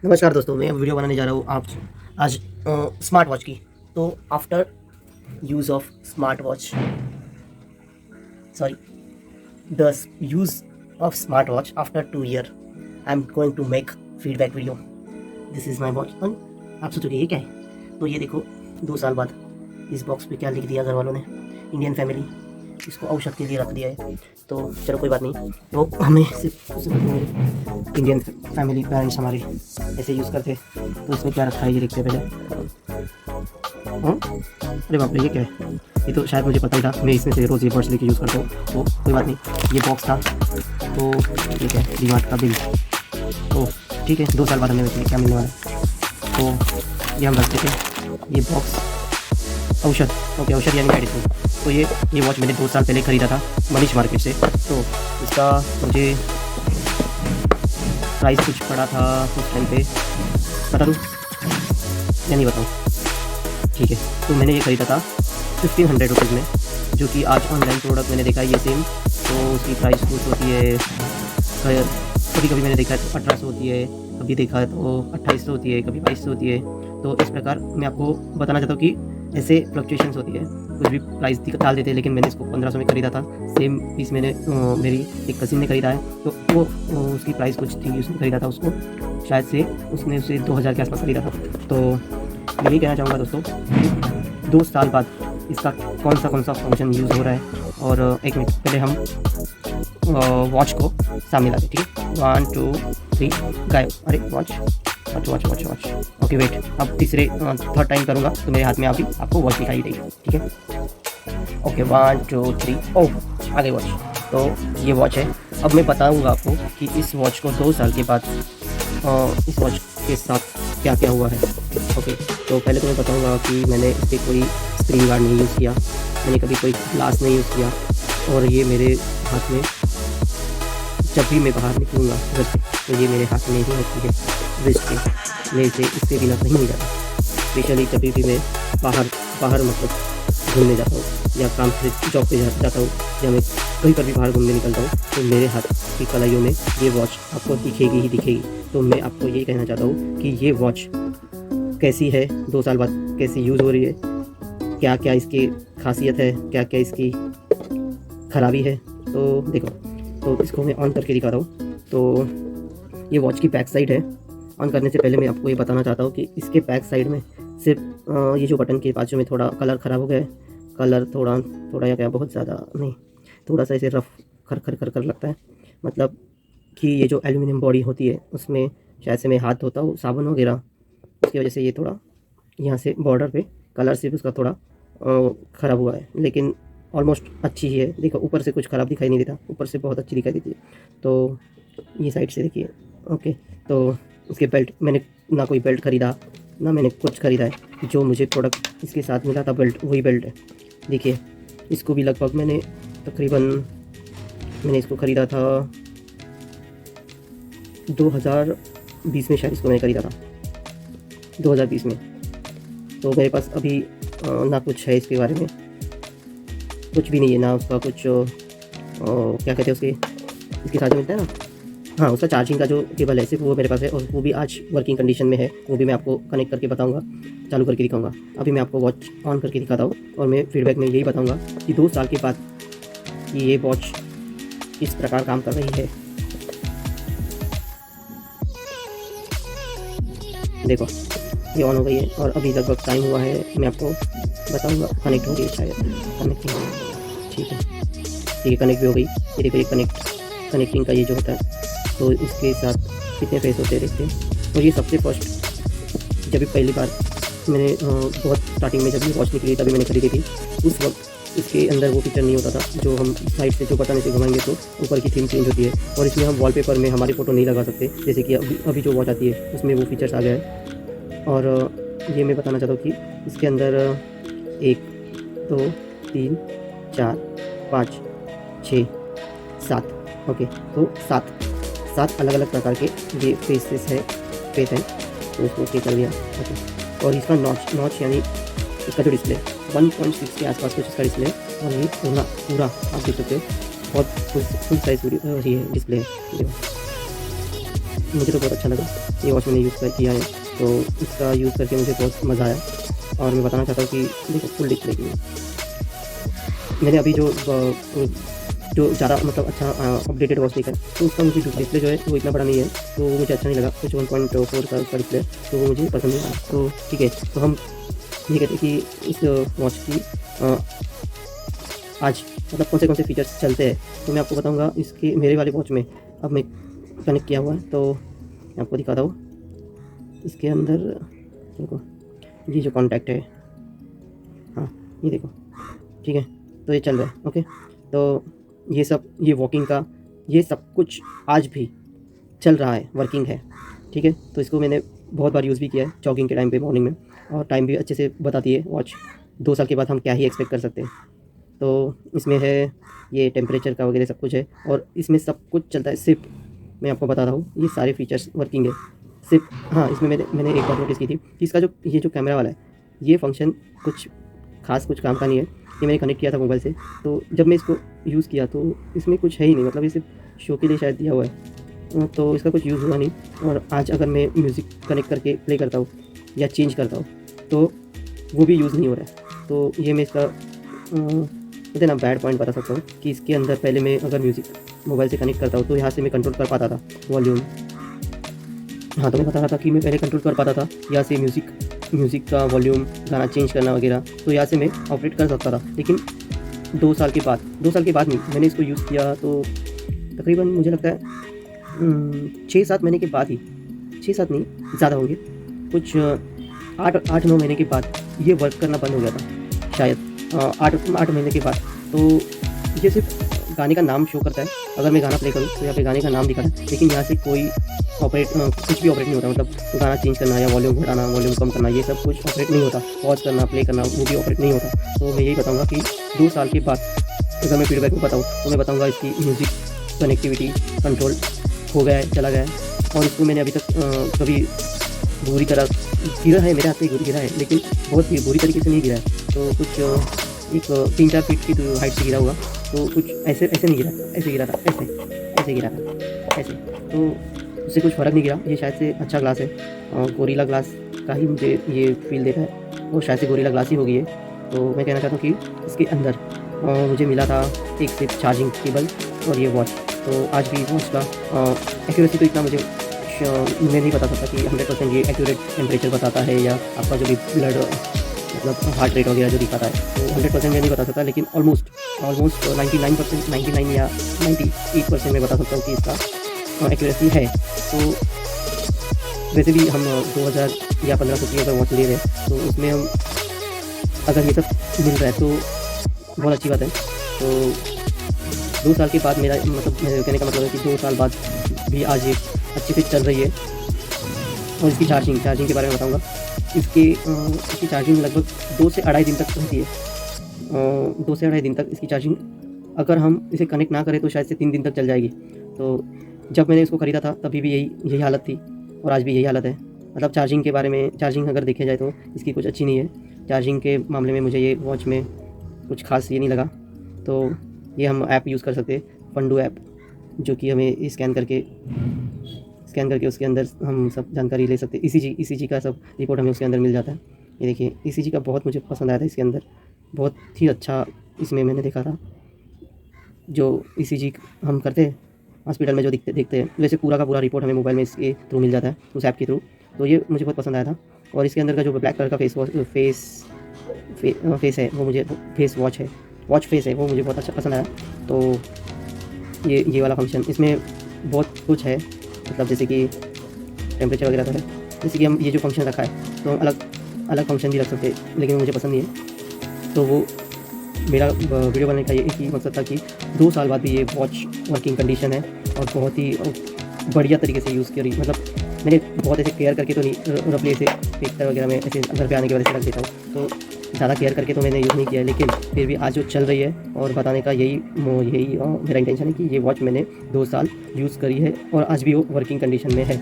नमस्कार दोस्तों, मैं वीडियो बनाने जा रहा हूँ आप आज स्मार्ट वॉच की। तो after use of smart watch, sorry, the use of smart watch after 2 year, I am going to make feedback video. This is my watch. आप सोचोगे ये क्या है? तो ये देखो, 2 साल बाद इस बॉक्स पे क्या लिख दिया घर वालों ने, इंडियन फैमिली। इसको औषध के लिए रख दिया है। तो चलो कोई बात नहीं, तो हमें सिर्फ इंडियन फैमिली पेरेंट्स हमारे ऐसे यूज़ करते। तो इसमें क्या रखा है ये देखते हैं पहले। अरे बाप रे, ये क्या है? ये तो शायद मुझे पता ही था, मैं इसमें से रोज़ ये बर्ड्स लेके यूज़ करता हूँ। तो कोई बात नहीं, ये बॉक्स था। तो ठीक है, डीमार्ट का बिल। तो ठीक है, 2 साल बाद हमें क्या मिलने वाला है। तो ये हम रखते थे, ये बॉक्स औषध। ओके, औषध यानी मेडिसिन। तो ये वॉच मैंने 2 साल पहले ख़रीदा था मनीष मार्केट से। तो इसका मुझे प्राइस कुछ पड़ा था उस टाइम पे, बता दूँ या नहीं बताऊँ? ठीक है, तो मैंने ये ख़रीदा था 1500 रुपीज़ में, जो कि आज ऑनलाइन प्रोडक्ट मैंने देखा है ये सेम। तो उसकी प्राइस कुछ होती है, कभी कभी मैंने देखा है तो 1800 होती है, कभी देखा है तो 2800 होती है, कभी 2200 होती है। तो इस प्रकार मैं आपको बताना चाहता हूँ कि ऐसे फ्लक्चुएशंस होती है, कुछ भी प्राइस डाल देते हैं। लेकिन मैंने इसको 1500 में ख़रीदा था। सेम पीस मैंने मेरी एक कज़िन ने ख़रीदा है। तो वो उसकी प्राइस कुछ थी, उसने ख़रीदा था उसको, शायद से उसने उसे 2000 के आसपास ख़रीदा था। तो मैं यही कहना चाहूँगा दोस्तों, 2 साल बाद इसका कौन सा फंक्शन यूज़ हो रहा है। और एक मिनट पहले हम वॉच को सामने लाते, ठीक है। 1 2 3 गायब। अरे वॉच। ओके वेट, अब थर्ड टाइम करूँगा तो मेरे हाथ में अभी आपको वॉच दिखाई देगी, ठीक है। ओके 1 2 3, ओह आ गई वॉच। तो ये वॉच है। अब मैं बताऊँगा आपको कि इस वॉच को 2 साल के बाद इस वॉच के साथ क्या क्या हुआ है। ओके, तो पहले तो मैं बताऊँगा कि मैंने इस पर कोई स्क्रीन गार्ड नहीं यूज़ किया, मैंने कभी कोई ग्लास नहीं यूज़ किया। और ये मेरे हाथ में जब भी मैं बाहर निकलूँगा घर से, तो ये मेरे हाथ में ही रहती है रिस्ट पे। मैं इसे इसके बिना कहीं नहीं जाता। स्पेशली जब भी मैं बाहर मतलब घूमने जाता हूँ, या काम से जॉब पे जाता हूँ, या मैं कहीं पर भी बाहर घूमने निकलता हूँ, तो मेरे हाथ की कलाइयों में ये वॉच आपको दिखेगी ही दिखेगी। तो मैं आपको यही कहना चाहता हूँ कि ये वॉच कैसी है, 2 साल बाद कैसी यूज़ हो रही है, क्या क्या इसकी खासियत है, क्या क्या इसकी खराबी है। तो देखो, तो इसको मैं ऑन करके दिखाता हूँ। तो ये वॉच की बैक साइड है। ऑन करने से पहले मैं आपको ये बताना चाहता हूँ कि इसके बैक साइड में सिर्फ ये जो बटन के बाजू में थोड़ा कलर ख़राब हो गया है। कलर थोड़ा या क्या, बहुत ज़्यादा नहीं, थोड़ा सा इसे रफ खर लगता है। मतलब कि ये जो एल्यूमिनियम बॉडी होती है उसमें शायद से मैं हाथ धोता हूँ साबुन वगैरह, उसकी वजह से ये थोड़ा यहाँ से बॉर्डर पे कलर सिर्फ उसका थोड़ा ख़राब हुआ है। लेकिन ऑलमोस्ट अच्छी ही है। देखो, ऊपर से कुछ ख़राब दिखाई नहीं देता, ऊपर से बहुत अच्छी दिखाई देती है। तो ये साइड से देखिए। ओके, तो इसके बेल्ट, मैंने ना कोई बेल्ट ख़रीदा ना मैंने कुछ ख़रीदा है। जो मुझे प्रोडक्ट इसके साथ मिला था बेल्ट, वही बेल्ट है। देखिए, इसको भी लगभग मैंने इसको ख़रीदा था 2020 में, शायद इसको मैंने ख़रीदा था 2020 में। तो मेरे पास अभी ना कुछ है इसके बारे में, कुछ भी नहीं है ना उसका कुछ क्या कहते हैं उसके, इसके साथ मिलता है ना, हाँ, उसका चार्जिंग का जो केबल है सिर्फ वो मेरे पास है। और वो भी आज वर्किंग कंडीशन में है, वो भी मैं आपको कनेक्ट करके बताऊंगा, चालू करके दिखाऊंगा। अभी मैं आपको वॉच ऑन करके दिखाता हूँ और मैं फीडबैक में यही बताऊंगा कि 2 साल के बाद कि ये वॉच किस प्रकार काम कर रही है। देखो, ये ऑन हो गई है और अभी लगभग टाइम हुआ है, मैं आपको बताऊँगा। कनेक्ट हो गई शायद, कनेक्टिंग, ठीक है, कनेक्ट भी हो गई। ये देखो, ये कनेक्टिंग का ये जो होता है, तो इसके साथ कितने फेस होते हैं देखते हैं। और ये सबसे फर्स्ट, जब भी पहली बार मैंने बहुत स्टार्टिंग में जब ये वॉच निकली तभी मैंने खरीदी थी, उस वक्त इसके अंदर वो फीचर नहीं होता था जो हम साइड से जो बटन से घुमाएंगे तो ऊपर की थीम चेंज होती है। और इसमें हम वॉलपेपर में हमारी फ़ोटो नहीं लगा सकते, जैसे कि अभी जो वॉच आती है उसमें वो फीचर्स आ गया है। और ये मैं बताना चाहता हूँ कि इसके अंदर 1 2 3 4 5 6 7, ओके, तो 7 अलग अलग प्रकार के ये फेस हैं। तो उसको ओके कर दिया। ओके, और इसका नॉच यानी इसका जो डिस्प्ले 1.6 के आसपास कुछ इसका डिस्प्ले है। और ये पूरा आप देख सकते हो, बहुत फुल साइज ये डिस्प्ले है। मुझे तो बहुत अच्छा लगा, ये वॉच मैंने यूज़ किया है, तो इसका यूज़ करके मुझे बहुत मज़ा आया। और मैं बताना चाहता हूँ कि देखो फुल डिस्प्ले की मैंने अभी जो ज़्यादा मतलब अच्छा अपडेटेड वॉच देखा है, तो उसका मुझे डिस्प्ले जो है वो इतना बड़ा नहीं है, तो वो मुझे अच्छा नहीं लगा। कुछ 1.4 का उसका डिस्प्ले, तो वो मुझे पसंद नहीं आया। तो ठीक है, तो हम ये कहते हैं कि इस वॉच की आज मतलब कौन से फीचर्स चलते हैं, तो मैं आपको बताऊंगा। इसके मेरे वाले वॉच में अब मैं कनेक्ट किया हुआ है, तो मैं आपको दिखाता हूँ। इसके अंदर देखो ये जो कॉन्टैक्ट है, हाँ ये देखो, ठीक है, तो ये चल रहा है। ओके, तो ये सब, ये वॉकिंग का ये सब कुछ आज भी चल रहा है, वर्किंग है, ठीक है। तो इसको मैंने बहुत बार यूज़ भी किया है जॉगिंग के टाइम पे, मॉर्निंग में, और टाइम भी अच्छे से बताती है वॉच। 2 साल के बाद हम क्या ही एक्सपेक्ट कर सकते हैं। तो इसमें है ये टेम्परेचर का वगैरह सब कुछ है, और इसमें सब कुछ चलता है। सिर्फ मैं आपको बता रहा हूँ, ये सारे फीचर्स वर्किंग है सिर्फ। हाँ, इसमें मैंने एक बात नोटिस की थी कि इसका ये जो कैमरा वाला है, ये फंक्शन कुछ खास कुछ काम का नहीं है। ये मैंने कनेक्ट किया था मोबाइल से, तो जब मैं इसको यूज़ किया तो इसमें कुछ है ही नहीं, मतलब ये सिर्फ शो के लिए शायद दिया हुआ है, तो इसका कुछ यूज़ हुआ नहीं। और आज अगर मैं म्यूज़िक कनेक्ट करके प्ले करता हूँ या चेंज करता हूँ, तो वो भी यूज़ नहीं हो रहा है। तो ये मैं इसका मुझे ना बैड पॉइंट बता सकता हूँ कि इसके अंदर पहले मैं अगर म्यूज़िक मोबाइल से कनेक्ट करता हूँ तो यहाँ से मैं कंट्रोल कर पाता था वॉल्यूम। हाँ, तो मैं बता रहा था कि मैं पहले कंट्रोल कर पाता था यहाँ से म्यूज़िक का वॉल्यूम, गाना चेंज करना वगैरह, तो यहाँ से मैं ऑपरेट कर सकता था। लेकिन 2 साल के बाद नहीं, मैंने इसको यूज़ किया तो तकरीबन मुझे लगता है 6-7 महीने के बाद ही, 6-7 नहीं ज़्यादा होंगे, कुछ 8-9 महीने के बाद ये वर्क करना बंद हो गया था शायद, 8 महीने के बाद। तो ये सिर्फ गाने का नाम शो करता है। अगर मैं गाना प्ले करूँ तो यहाँ पे गाने का नाम दिखा है, लेकिन यहाँ से कोई कुछ भी ऑपरेट नहीं होता। मतलब गाना चेंज करना या वॉल्यूम घटाना, वॉल्यूम कम करना, ये सब कुछ ऑपरेट नहीं होता। पॉज करना, प्ले करना, वो भी ऑपरेट नहीं होता। तो मैं यही बताऊँगा कि 2 साल के बाद अगर मैं फीडबैक में बताऊँ तो मैं बताऊँगा इसकी म्यूज़िक कनेक्टिविटी कंट्रोल हो गया है, चला गया है। और इसको मैंने अभी तक कभी बुरी तरह गिरा है, मेरे हाथ से गिरा है, लेकिन बहुत ही बुरी तरीके से नहीं गिरा है। तो कुछ एक 3-4 फीट की तो हाइट से गिरा होगा, तो कुछ ऐसे नहीं गिरा, ऐसे गिरा था, ऐसे गिरा था, ऐसे। तो उससे कुछ फ़र्क नहीं गिरा। ये शायद से अच्छा ग्लास है, गोरिल्ला ग्लास का ही मुझे ये फील देता है, और शायद से गोरिल्ला ग्लास ही होगी ये। तो मैं कहना चाहता हूँ कि इसके अंदर मुझे मिला था एक सिर्फ चार्जिंग केबल और ये वॉच। तो आज भी वॉच का एक्यूरेसी तो इतना मुझे मैं नहीं बता सकता कि 100% ये एक्यूरेट टेम्परेचर बताता है, या आपका जो भी ब्लड मतलब हार्ट रेट वगैरह जो दिखाता है, तो 100% मैं नहीं बता सकता। लेकिन ऑलमोस्ट 99% 99 या 98% मैं बता सकता हूँ कि इसका एक्यूरेसी है। तो वैसे भी हम 2000 या 1500 की अगर वॉच ले रहे हैं, तो उसमें हम अगर ये सब मिल रहा है तो बहुत अच्छी बात है। तो 2 साल के बाद मेरा मतलब मेरे कहने का मतलब है कि 2 साल बाद भी आज ये अच्छे से चल रही है। और इसकी चार्जिंग के बारे में बताऊंगा। इसकी चार्जिंग लगभग 2 से 2.5 दिन तक रहती है। 2 से 2.5 दिन तक इसकी चार्जिंग, अगर हम इसे कनेक्ट ना करें तो शायद से 3 दिन तक चल जाएगी। तो जब मैंने इसको ख़रीदा था तभी भी यही हालत थी, और आज भी यही हालत है। मतलब चार्जिंग के बारे में, चार्जिंग अगर देखा जाए तो इसकी कुछ अच्छी नहीं है। चार्जिंग के मामले में मुझे ये वॉच में कुछ खास ये नहीं लगा। तो ये हम ऐप यूज़ कर सकते हैं, फंडू ऐप, जो कि हमें स्कैन करके उसके अंदर हम सब जानकारी ले सकते हैं। ECG का सब रिपोर्ट हमें उसके अंदर मिल जाता है। ये देखिए, ECG का बहुत मुझे पसंद आया था इसके अंदर, बहुत ही अच्छा इसमें मैंने देखा था। जो ECG हम करते हैं हॉस्पिटल में जो देखते हैं, वैसे पूरा का पूरा रिपोर्ट हमें मोबाइल में इसके थ्रू मिल जाता है, उस ऐप के थ्रू। तो ये मुझे बहुत पसंद आया था। और इसके अंदर का जो ब्लैक कलर का फेस है, वो मुझे वॉच फेस है, वो मुझे बहुत अच्छा पसंद आया। तो ये वाला फंक्शन इसमें बहुत कुछ है, मतलब जैसे कि टेम्परेचर वगैरह का है। जैसे कि हम ये जो फंक्शन रखा है, तो हम अलग फंक्शन भी रख सकते हैं, लेकिन मुझे पसंद नहीं है। तो वो मेरा वीडियो बनाने का ये एक ही मकसद था कि 2 साल बाद भी ये वॉच वर्किंग कंडीशन है, और बहुत ही बढ़िया तरीके से यूज़ करी। मतलब मैंने बहुत ऐसे केयर करके तो नहीं, रफली ऐसे पिक्चर वगैरह में ऐसे घर पे आने की वजह से रख देता हूँ, तो ज़्यादा केयर करके तो मैंने यूज़ नहीं किया है। लेकिन फिर भी आज जो चल रही है, और बताने का यही मेरा इंटेंशन है कि ये वॉच मैंने 2 साल यूज़ करी है, और आज भी वो वर्किंग कंडीशन में है।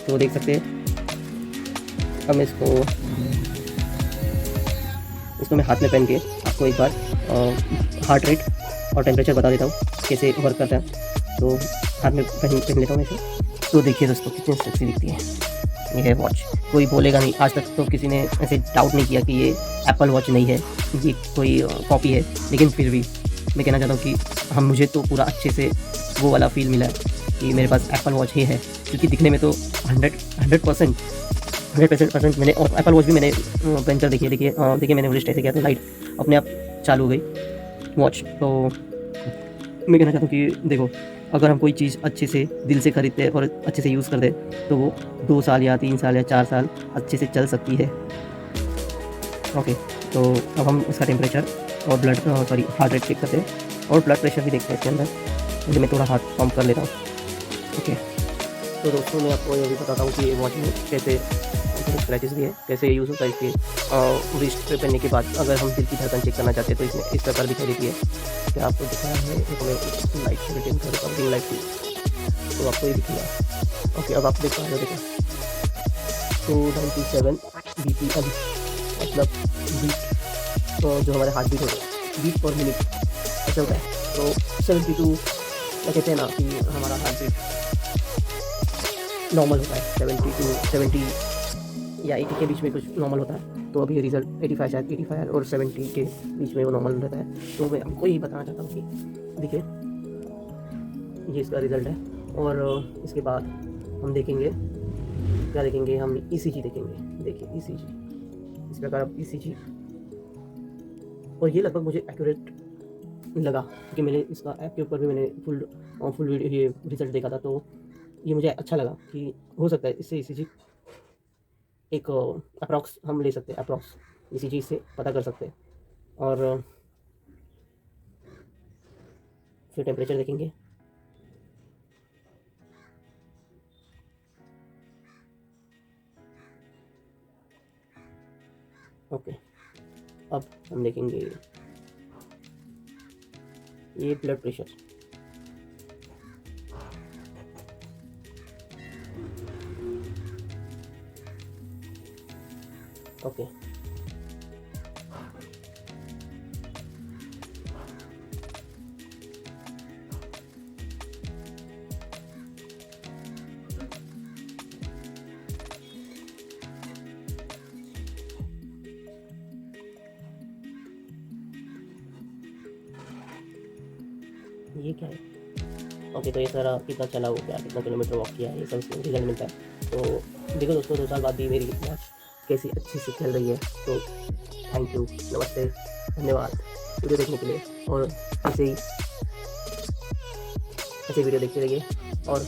तो देख सकते हैं। अब मैं इसको मैं हाथ में पहन के आपको एक बार हार्ट रेट और टेम्परेचर बता देता हूँ कैसे वर्क करता है। तो हाथ में पहन लेता हूँ मैं इसे। तो देखिए दोस्तों कितनी सेक्सी दिखती है ये है वॉच। कोई बोलेगा नहीं, आज तक तो किसी ने ऐसे डाउट नहीं किया कि ये एप्पल वॉच नहीं है, ये कोई कॉपी है। लेकिन फिर भी मैं कहना चाहता हूँ कि मुझे तो पूरा अच्छे से वो वाला फील मिला है कि मेरे पास एप्पल वॉच ही है, क्योंकि दिखने में तो 100% मैंने एप्पल वॉच भी मैंने पहन कर देखिए मैंने रिस्ट ऐसे किया तो लाइट अपने आप चालू हो गई वॉच। तो मैं कहना चाहता हूँ कि देखो, अगर हम कोई चीज़ अच्छे से दिल से खरीदते हैं और अच्छे से यूज़ करते हैं तो वो 2 साल या 3 साल या 4 साल अच्छे से चल सकती है। ओके, तो अब हम इसका टेम्परेचर और हार्ट रेट चेक करते हैं और ब्लड प्रेशर भी देखते हैं इसके अंदर। मुझे मैं थोड़ा हार्ट पंप कर लेता हूँ। ओके, तो दोस्तों मैं आपको ये भी बताता हूँ कि ये वॉच में कैसे स्क्रैचेस भी है, कैसे यूज़ होता है इसके रिस्ट पे पहनने के बाद। अगर हम दिल की धड़कन चेक करना चाहते हैं तो इसमें इस प्रकार दिखाई देती है। क्या आपको दिख रहा है? मैं लाइट से रिटेन कर देता हूँ, रिंग लाइट की, तो आपको ये दिखेगा। ओके, अब आप देख पा रहे हो, देखो 297 बीपी, अब मतलब बीट, तो जो हमारे हार्ट बीट होता है, बीट पर मिनट ऐसा होता है। तो 72 कहते हैं ना कि हमारा हार्ट बीट नॉर्मल होता है, 70 या 80 के बीच में कुछ नॉर्मल होता है। तो अभी रिज़ल्ट 85 शायद 85 और 70 के बीच में वो नॉर्मल रहता है। तो मैं आपको यही बताना चाहता हूँ कि देखिए ये इसका रिज़ल्ट है। और इसके बाद हम देखेंगे, क्या देखेंगे हम? ECG देखेंगे। देखिए ECG इस प्रकार अब ECG, और ये लगभग मुझे एक्यूरेट लगा क्योंकि मैंने इसका ऐप के ऊपर भी मैंने फुल वीडियो ये रिज़ल्ट देखा था। तो ये मुझे अच्छा लगा कि हो सकता है इससे ECG एक अप्रॉक्स हम ले सकते हैं, अप्रॉक्स ECG से पता कर सकते हैं। और फिर टेम्परेचर देखेंगे। ओके, अब हम देखेंगे ये ब्लड प्रेशर। ओके, ये क्या है? ओके, तो ये सारा कितना चला हो गया, कितना किलोमीटर वॉक किया है, ये सब रिजल्ट मिलता है। तो देखो दोस्तों, 2 साल बाद भी मेरी वॉच कैसी अच्छी से चल रही है। तो थैंक यू, नमस्ते, धन्यवाद वीडियो देखने के लिए। और ऐसे वीडियो देखते रहिए और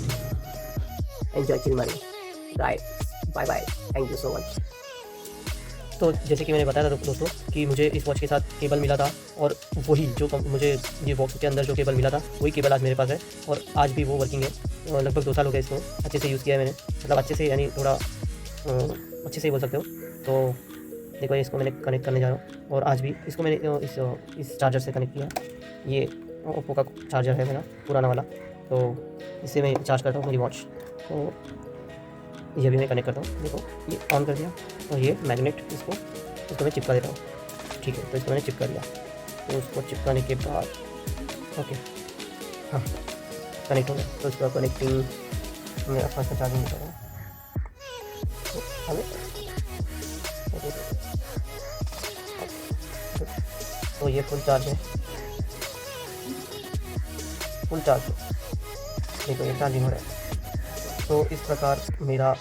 एंजॉय चिल मारिए। Right, bye bye, thank you so much. तो जैसे कि मैंने बताया था दोस्तों कि मुझे इस वॉच के साथ केबल मिला था, और वही जो मुझे ये बॉक्स के अंदर जो केबल मिला था वही केबल आज मेरे पास है, और आज भी वो वर्किंग है। लगभग 2 साल हो गए इसको अच्छे से यूज़ किया है मैंने, मतलब अच्छे से यानी थोड़ा अच्छे से ही बोल सकते हो। तो देखो, इसको मैंने कनेक्ट करने जा रहा हूँ, और आज भी इसको मैंने इस चार्जर से कनेक्ट किया। ये ओप्पो का चार्जर है मेरा पुराना वाला, तो इससे मैं चार्ज करता हूँ मेरी वॉच। तो ये भी मैं कनेक्ट करता हूँ। देखो, ये ऑन कर दिया, और ये मैग्नेट इसको मैं चिपका देता हूँ। ठीक है, तो इसको मैंने चिपका दिया। तो उसको चिपकाने के बाद ओके, हाँ कनेक्ट हो गया। तो इसका कनेक्टिंग मैं अपना इसका चार्जिंग कर रहा हूँ। तो ये फुल चार्ज है, फुल चार्ज देखो ये चार्जिंग हो रहा है। तो इस प्रकार मेरा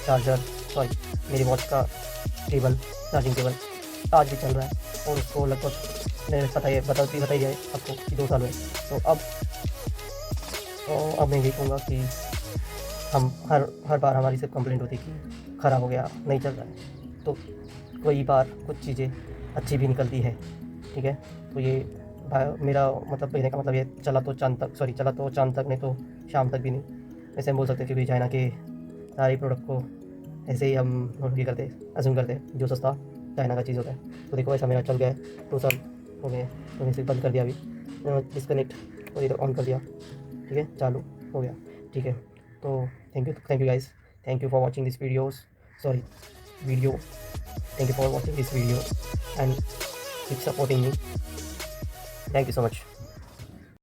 मेरी वॉच का चार्जिंग केबल आज भी चल रहा है, और उसको लगभग मैंने बताई जाए आपको कि 2 साल हुए। तो अब मैं यही कहूँगा कि हम हर बार हमारी सिर्फ कंप्लेंट होती है कि ख़राब हो गया, नहीं चल रहा है। तो कई बार कुछ चीज़ें अच्छी भी निकलती है, ठीक है। तो ये मेरा मतलब कहने का मतलब ये चला तो चांद तक नहीं तो शाम तक भी नहीं, ऐसे हम बोल सकते हैं। क्योंकि चाइना के सारे प्रोडक्ट को ऐसे ही हम ये करते अज्यूम करते हैं, जो सस्ता चाइना का चीज़ होता है। तो देखो, ऐसा मेरा चल गया है, 2 साल हो गए। तो मैं इसे बंद कर दिया, अभी डिस्कनेक्ट, और इधर ऑन कर दिया, ठीक है, चालू हो गया, ठीक है। तो thank you guys, thank you for watching this video, thank you for watching this video and keep supporting me, thank you so much.